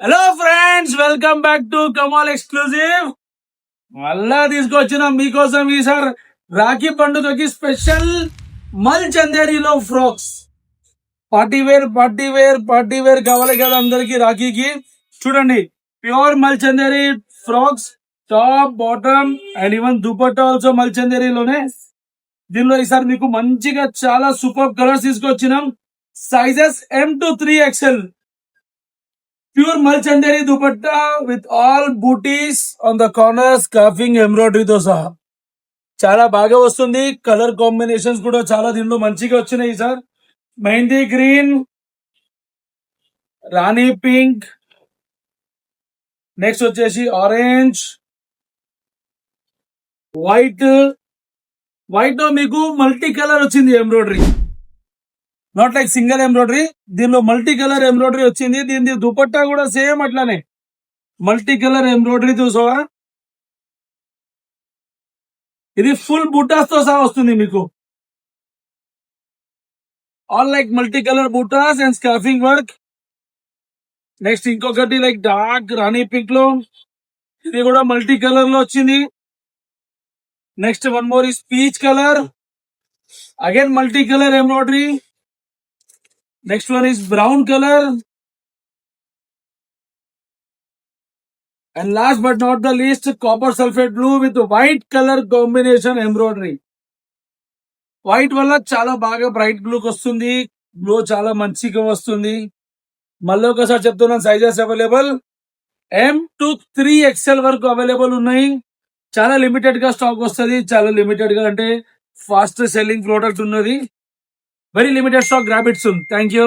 Hello friends, welcome back to Kamal exclusive. మళ్ళా తీసుకొచ్చిన మీకోసం ఈసారి రాఖీ పండుగకి స్పెషల్ మల్ చందేరిలో ఫ్రాక్స్. పార్టీ వేర్ కావాలి కదా అందరికి రాఖీకి. చూడండి, ప్యూర్ మల్ Chanderi frocks, top bottom and even dupatta also మల్ చందేరిలోనే. దీనిలో ఈసారి మీకు మంచిగా చాలా సూపర్ కలర్స్ తీసుకొచ్చినాం. Sizes M to 3XL. Pure మల్చందేరి dupatta with all booties on the corner, స్కార్ఫింగ్ ఎంబ్రాయిడరీతో సహా చాలా బాగా వస్తుంది. కలర్ కాంబినేషన్స్ కూడా చాలా దీనిలో మంచిగా వచ్చినాయి సార్. మెహందీ గ్రీన్, రాణి పింక్, నెక్స్ట్ వచ్చేసి ఆరెంజ్, వైట్. వైట్ లో మీకు మల్టీ కలర్ వచ్చింది embroidery, not like single embroidery. దీనిలో మల్టీ కలర్ ఎంబ్రాయిడరీ వచ్చింది. దీని దుపట్టా కూడా సేమ్ అట్లానే మల్టీ కలర్ ఎంబ్రాయిడరీతో సహా. ఇది ఫుల్ బూటాస్ తో సహా వస్తుంది మీకు. All like multi colour butas and scarfing work. Next ఇంకొకటి లైక్ డార్క్ రాణి పింక్ లో, ఇది కూడా మల్టీ కలర్ లో వచ్చింది. Next one more is peach colour, again multi colour embroidery. Next one is brown colour. And last but not the least, copper sulphate blue with white color combination embroidery. White వల్ల చాలా బాగా bright blue వస్తుంది, blue చాలా మంచిగా వస్తుంది. మళ్ళీ ఒకసారి చెప్తున్నాను, sizes available M to 3XL వరకు అవైలబుల్ ఉన్నాయి. చాలా లిమిటెడ్ గా స్టాక్ వస్తుంది. చాలా లిమిటెడ్ గా అంటే ఫాస్ట్ సెల్లింగ్ ప్రోడక్ట్ ఉన్నది. Very limited stock, grab it soon. Thank you.